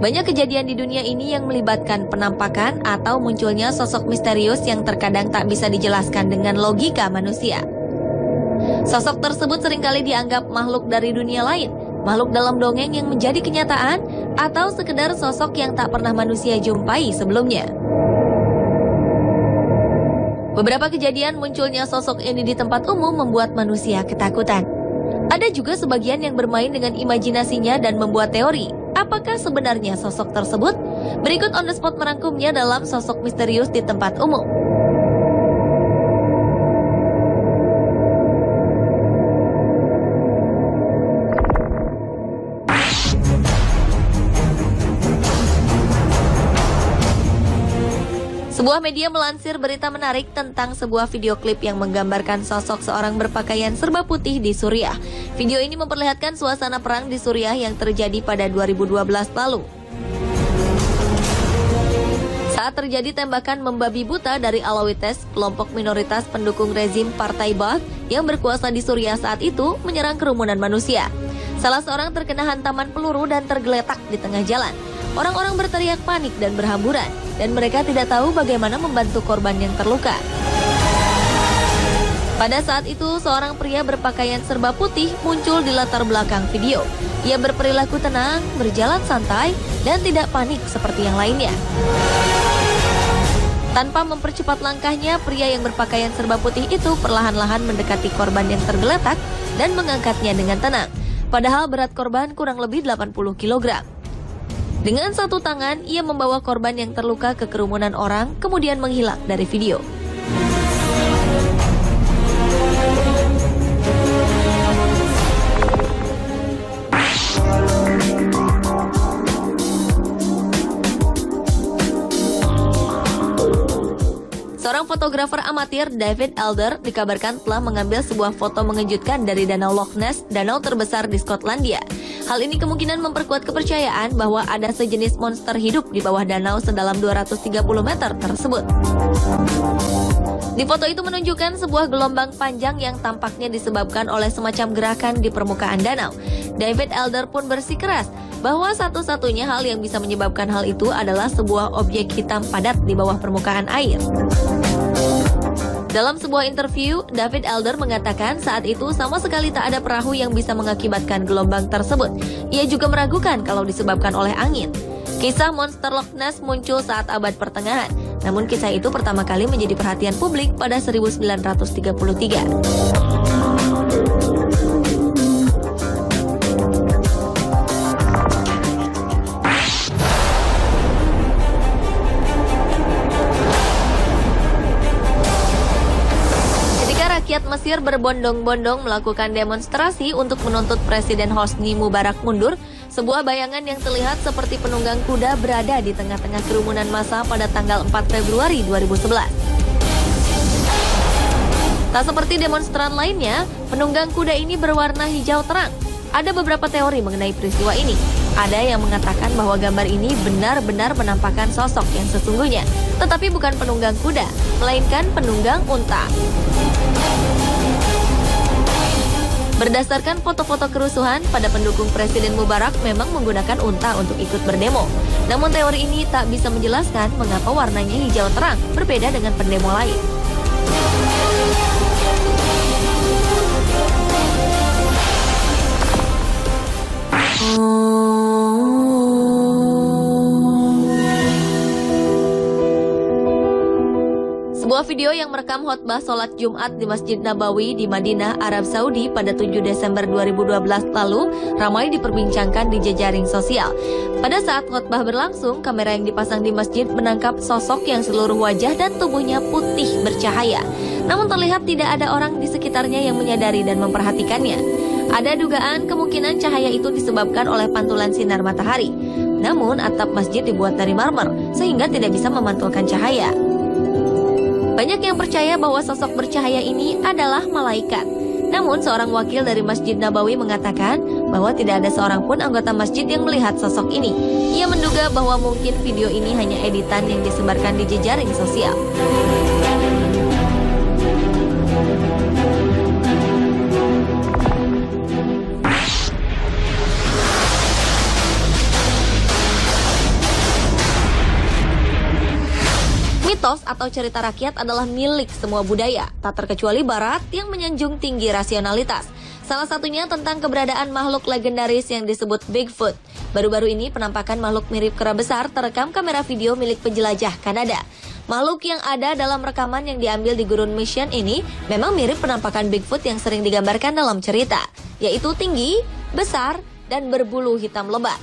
Banyak kejadian di dunia ini yang melibatkan penampakan atau munculnya sosok misterius yang terkadang tak bisa dijelaskan dengan logika manusia. Sosok tersebut seringkali dianggap makhluk dari dunia lain, makhluk dalam dongeng yang menjadi kenyataan, atau sekedar sosok yang tak pernah manusia jumpai sebelumnya. Beberapa kejadian munculnya sosok ini di tempat umum membuat manusia ketakutan. Ada juga sebagian yang bermain dengan imajinasinya dan membuat teori. Apakah sebenarnya sosok tersebut? Berikut On The Spot merangkumnya dalam Sosok Misterius di Tempat Umum. Sebuah media melansir berita menarik tentang sebuah video klip yang menggambarkan sosok seorang berpakaian serba putih di Suriah. Video ini memperlihatkan suasana perang di Suriah yang terjadi pada 2012 lalu. Saat terjadi tembakan membabi buta dari Alawites, kelompok minoritas pendukung rezim Partai Baath yang berkuasa di Suriah saat itu menyerang kerumunan manusia. Salah seorang terkena hantaman peluru dan tergeletak di tengah jalan. Orang-orang berteriak panik dan berhamburan, dan mereka tidak tahu bagaimana membantu korban yang terluka. Pada saat itu, seorang pria berpakaian serba putih muncul di latar belakang video. Ia berperilaku tenang, berjalan santai, dan tidak panik seperti yang lainnya. Tanpa mempercepat langkahnya, pria yang berpakaian serba putih itu perlahan-lahan mendekati korban yang tergeletak dan mengangkatnya dengan tenang. Padahal berat korban kurang lebih 80 kg. Dengan satu tangan, ia membawa korban yang terluka ke kerumunan orang, kemudian menghilang dari video. Seorang fotografer amatir, David Elder, dikabarkan telah mengambil sebuah foto mengejutkan dari Danau Loch Ness, danau terbesar di Skotlandia. Hal ini kemungkinan memperkuat kepercayaan bahwa ada sejenis monster hidup di bawah danau sedalam 230 meter tersebut. Di foto itu menunjukkan sebuah gelombang panjang yang tampaknya disebabkan oleh semacam gerakan di permukaan danau. David Elder pun bersikeras bahwa satu-satunya hal yang bisa menyebabkan hal itu adalah sebuah objek hitam padat di bawah permukaan air. Dalam sebuah interview, David Elder mengatakan saat itu sama sekali tak ada perahu yang bisa mengakibatkan gelombang tersebut. Ia juga meragukan kalau disebabkan oleh angin. Kisah monster Loch Ness muncul saat abad pertengahan, namun kisah itu pertama kali menjadi perhatian publik pada 1933. Rakyat Mesir berbondong-bondong melakukan demonstrasi untuk menuntut Presiden Hosni Mubarak mundur. Sebuah bayangan yang terlihat seperti penunggang kuda berada di tengah-tengah kerumunan massa pada tanggal 4 Februari 2011. Tak seperti demonstran lainnya, penunggang kuda ini berwarna hijau terang. Ada beberapa teori mengenai peristiwa ini. Ada yang mengatakan bahwa gambar ini benar-benar menampakkan sosok yang sesungguhnya, tetapi bukan penunggang kuda, melainkan penunggang unta. Berdasarkan foto-foto kerusuhan, pada pendukung Presiden Mubarak memang menggunakan unta untuk ikut berdemo. Namun teori ini tak bisa menjelaskan mengapa warnanya hijau terang, berbeda dengan pendemo lain. Sebuah video yang merekam khotbah sholat Jumat di Masjid Nabawi di Madinah, Arab Saudi pada 7 Desember 2012 lalu ramai diperbincangkan di jejaring sosial. Pada saat khotbah berlangsung, kamera yang dipasang di masjid menangkap sosok yang seluruh wajah dan tubuhnya putih bercahaya. Namun terlihat tidak ada orang di sekitarnya yang menyadari dan memperhatikannya. Ada dugaan kemungkinan cahaya itu disebabkan oleh pantulan sinar matahari. Namun atap masjid dibuat dari marmer sehingga tidak bisa memantulkan cahaya. Banyak yang percaya bahwa sosok bercahaya ini adalah malaikat. Namun seorang wakil dari Masjid Nabawi mengatakan bahwa tidak ada seorang pun anggota masjid yang melihat sosok ini. Ia menduga bahwa mungkin video ini hanya editan yang disebarkan di jejaring sosial. Mitos atau cerita rakyat adalah milik semua budaya, tak terkecuali Barat yang menyanjung tinggi rasionalitas. Salah satunya tentang keberadaan makhluk legendaris yang disebut Bigfoot. Baru-baru ini penampakan makhluk mirip kera besar terekam kamera video milik penjelajah Kanada. Makhluk yang ada dalam rekaman yang diambil di gurun Mission ini memang mirip penampakan Bigfoot yang sering digambarkan dalam cerita, yaitu tinggi, besar, dan berbulu hitam lebat.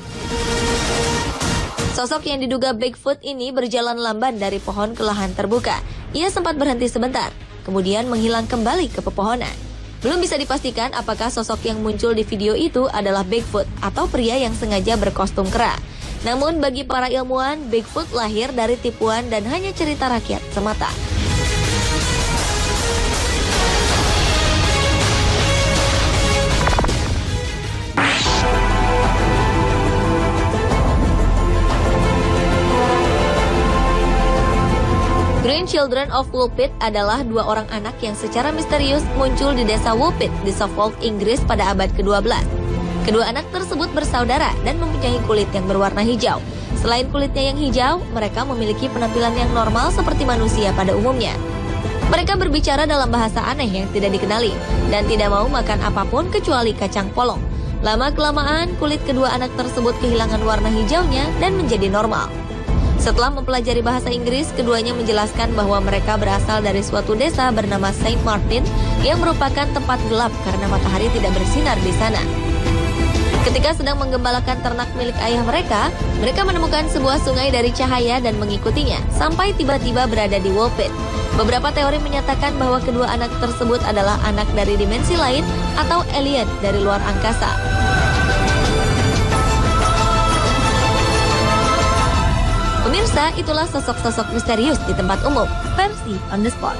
Sosok yang diduga Bigfoot ini berjalan lamban dari pohon ke lahan terbuka. Ia sempat berhenti sebentar, kemudian menghilang kembali ke pepohonan. Belum bisa dipastikan apakah sosok yang muncul di video itu adalah Bigfoot atau pria yang sengaja berkostum kera. Namun bagi para ilmuwan, Bigfoot lahir dari tipuan dan hanya cerita rakyat semata. Green Children of Woolpit adalah dua orang anak yang secara misterius muncul di desa Woolpit di Suffolk, Inggris pada abad ke-12. Kedua anak tersebut bersaudara dan mempunyai kulit yang berwarna hijau. Selain kulitnya yang hijau, mereka memiliki penampilan yang normal seperti manusia pada umumnya. Mereka berbicara dalam bahasa aneh yang tidak dikenali dan tidak mau makan apapun kecuali kacang polong. Lama-kelamaan, kulit kedua anak tersebut kehilangan warna hijaunya dan menjadi normal. Setelah mempelajari bahasa Inggris, keduanya menjelaskan bahwa mereka berasal dari suatu desa bernama Saint Martin yang merupakan tempat gelap karena matahari tidak bersinar di sana. Ketika sedang menggembalakan ternak milik ayah mereka menemukan sebuah sungai dari cahaya dan mengikutinya sampai tiba-tiba berada di Woolpit. Beberapa teori menyatakan bahwa kedua anak tersebut adalah anak dari dimensi lain atau alien dari luar angkasa. Pemirsa, itulah sosok-sosok misterius di tempat umum, versi On The Spot.